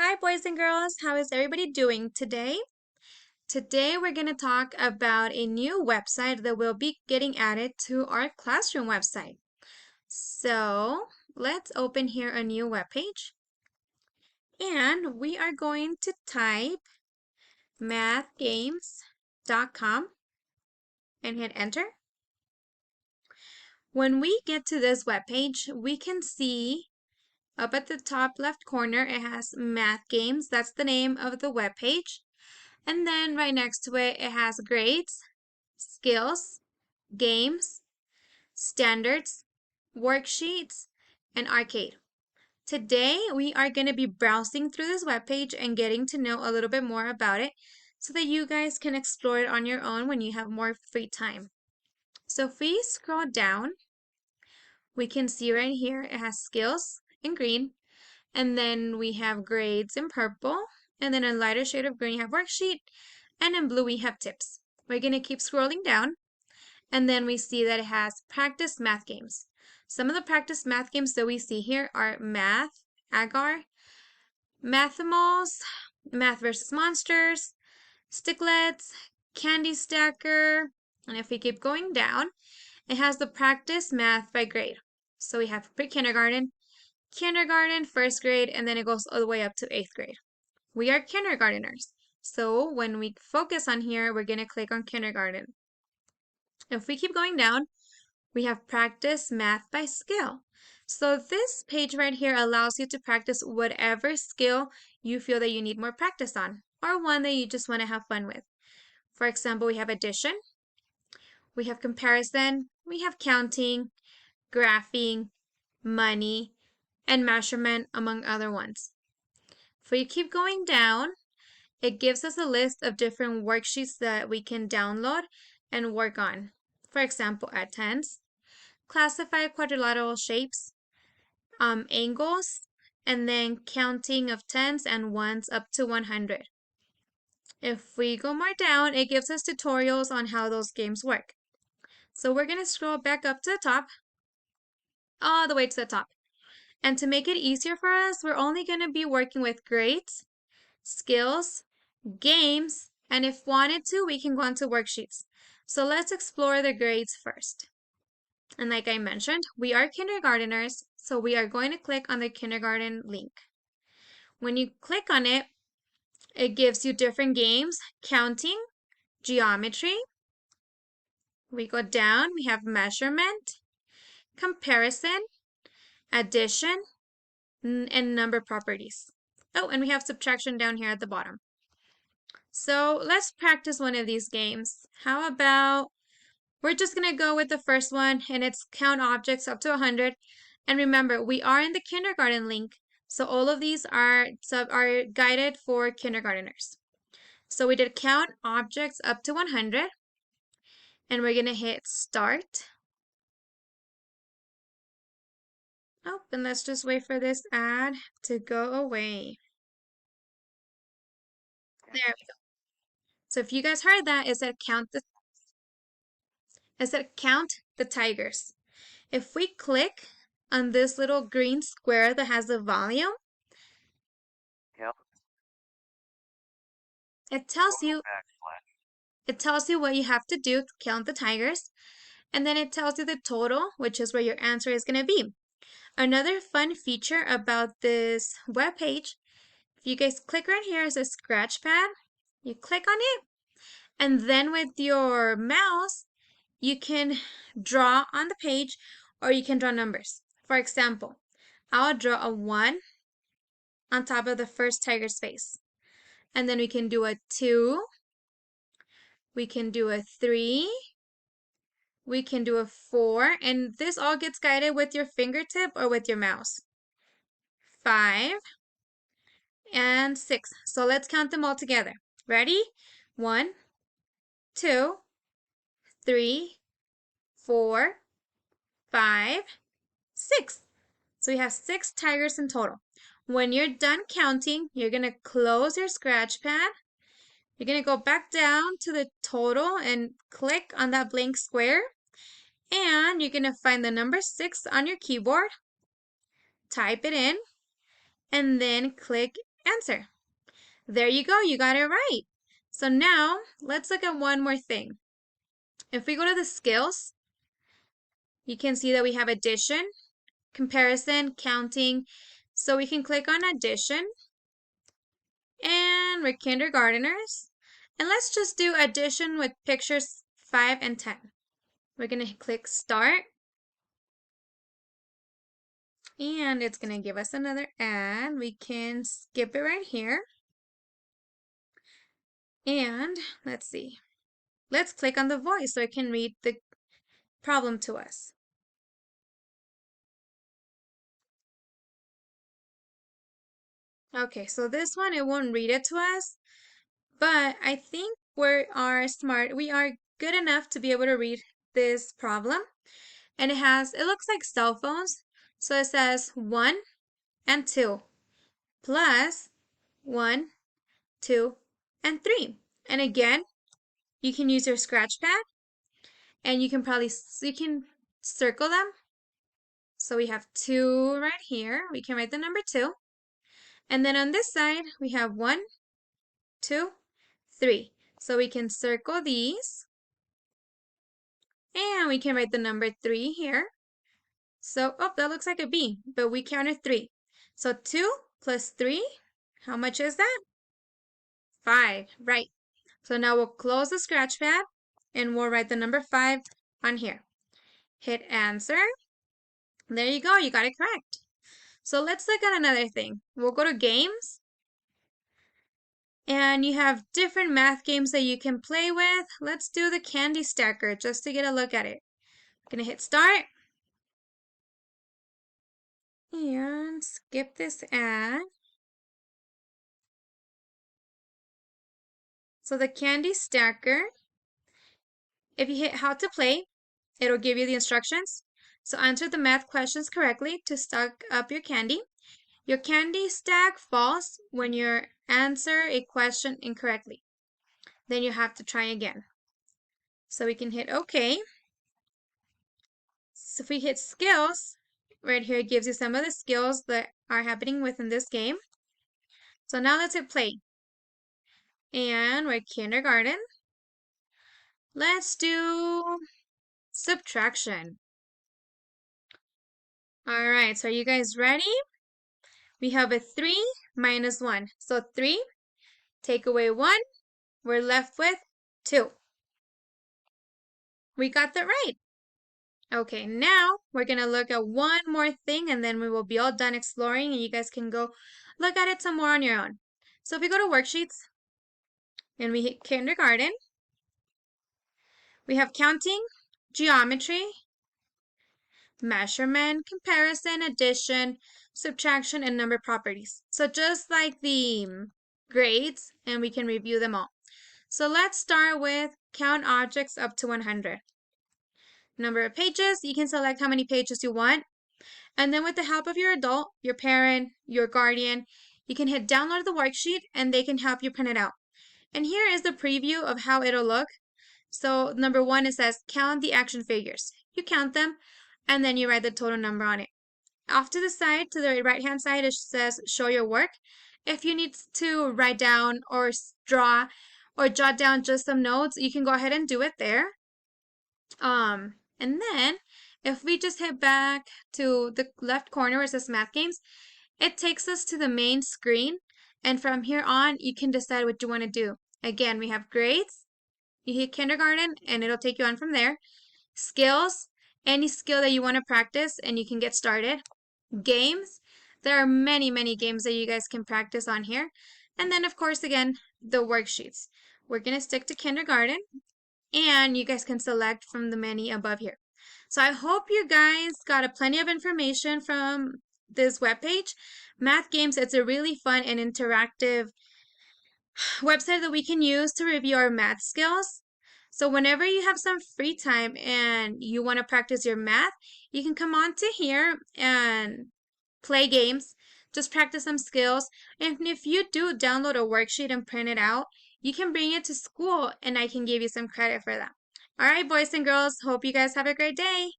Hi, boys and girls. How is everybody doing today? Today, we're going to talk about a new website that will be getting added to our classroom website. So, let's open here a new web page. And we are going to type mathgames.com and hit enter. When we get to this web page, we can see up at the top left corner, it has Math Games. That's the name of the web page. And then right next to it, it has grades, skills, games, standards, worksheets, and arcade. Today, we are going to be browsing through this webpage and getting to know a little bit more about it so that you guys can explore it on your own when you have more free time. So if we scroll down, we can see right here it has skills in green, and then we have grades in purple, and then a lighter shade of green, you have worksheet, and in blue, we have tips. We're going to keep scrolling down, and then we see that it has practice math games. Some of the practice math games that we see here are Math, Agar, Mathimals, Math versus Monsters, Sticklets, Candy Stacker, and if we keep going down, it has the practice math by grade. So we have pre-kindergarten, kindergarten, first grade, and then it goes all the way up to 8th grade. We are kindergarteners. So when we focus on here, we're going to click on kindergarten. If we keep going down, we have practice math by skill. So this page right here allows you to practice whatever skill you feel that you need more practice on, or one that you just want to have fun with. For example, we have addition, we have comparison, we have counting, graphing, money, and measurement, among other ones. If we keep going down, it gives us a list of different worksheets that we can download and work on. For example, add tens, classify quadrilateral shapes, angles, and then counting of tens and ones up to 100. If we go more down, it gives us tutorials on how those games work. So we're going to scroll back up to the top, all the way to the top. And to make it easier for us, we're only going to be working with grades, skills, games, and if wanted to, we can go on to worksheets. So let's explore the grades first. And like I mentioned, we are kindergarteners, so we are going to click on the kindergarten link. When you click on it, it gives you different games, counting, geometry. We go down, we have measurement, comparison, addition, and number properties. Oh, and we have subtraction down here at the bottom. So let's practice one of these games. How about we're just going to go with the first one, and it's count objects up to 100. And remember, we are in the kindergarten link, so all of these are guided for kindergarteners. So we did count objects up to 100, and we're going to hit start. Oh, and let's just wait for this ad to go away. There we go. So if you guys heard that, it said count the tigers. If we click on this little green square that has the volume, it tells you what you have to do to count the tigers, and then it tells you the total, which is where your answer is going to be. Another fun feature about this web page, if you guys click right here, it says scratch pad. You click on it, and then with your mouse, you can draw on the page or you can draw numbers. For example, I'll draw a 1 on top of the first tiger's face. And then we can do a 2, we can do a 3, we can do a 4, and this all gets guided with your fingertip or with your mouse. 5 and 6. So let's count them all together. Ready? 1, 2, 3, 4, 5, 6. So we have 6 tigers in total. When you're done counting, you're going to close your scratch pad. You're going to go back down to the total and click on that blank square. And you're going to find the number 6 on your keyboard. Type it in. And then click answer. There you go, you got it right. So now let's look at one more thing. If we go to the skills, you can see that we have addition, comparison, counting. So we can click on addition, and we're kindergarteners. And let's just do addition with pictures 5 and 10. We're going to click start. And it's going to give us another ad. We can skip it right here. And let's see. Let's click on the voice so it can read the problem to us. Okay, so this one, it won't read it to us, but I think we are smart. We are good enough to be able to read this problem. And it looks like cell phones. So it says 1 and 2 plus 1, 2, and 3. And again, you can use your scratch pad and you can circle them. So we have 2 right here. We can write the number 2. And then on this side, we have 1, 2, 3. So we can circle these. And we can write the number 3 here. So, oh, that looks like a B, but we counted 3. So 2 plus 3, how much is that? 5, right. So now we'll close the scratch pad and we'll write the number 5 on here. Hit answer. There you go, you got it correct. So let's look at another thing. We'll go to games. And you have different math games that you can play with. Let's do the candy stacker just to get a look at it. I'm gonna hit start. And skip this ad. So the candy stacker, if you hit how to play, it'll give you the instructions. So answer the math questions correctly to stock up your candy. Your candy stack falls when you answer a question incorrectly. Then you have to try again. So we can hit OK. So if we hit skills, right here it gives you some of the skills that are happening within this game. So now let's hit play. And we're kindergarten. Let's do subtraction. All right, so are you guys ready? We have a 3 minus 1. So 3, take away 1, we're left with 2. We got that right. Okay, now we're going to look at one more thing and then we will be all done exploring and you guys can go look at it some more on your own. So if we go to worksheets and we hit kindergarten, we have counting, geometry, measurement, comparison, addition, subtraction, and number properties. So just like the grades, and we can review them all. So let's start with count objects up to 100. Number of pages, you can select how many pages you want. And then with the help of your adult, your parent, your guardian, you can hit download the worksheet and they can help you print it out. And here is the preview of how it'll look. So number 1, it says count the action figures. You count them and then you write the total number on it. Off to the side, to the right hand side, it says show your work. If you need to write down or draw or jot down just some notes, you can go ahead and do it there. And then if we just hit back to the left corner where it says Math Games, it takes us to the main screen. And from here on, you can decide what you want to do. Again, we have grades. You hit kindergarten and it'll take you on from there. Skills, any skill that you want to practice and you can get started. Games, there are many games that you guys can practice on here. And then of course, again, the worksheets. We're going to stick to kindergarten and you guys can select from the many above here. So I hope you guys got a plenty of information from this webpage. Math Games, it's a really fun and interactive website that we can use to review our math skills. So whenever you have some free time and you want to practice your math, you can come on to here and play games, just practice some skills. And if you do download a worksheet and print it out, you can bring it to school and I can give you some credit for that. All right, boys and girls, hope you guys have a great day.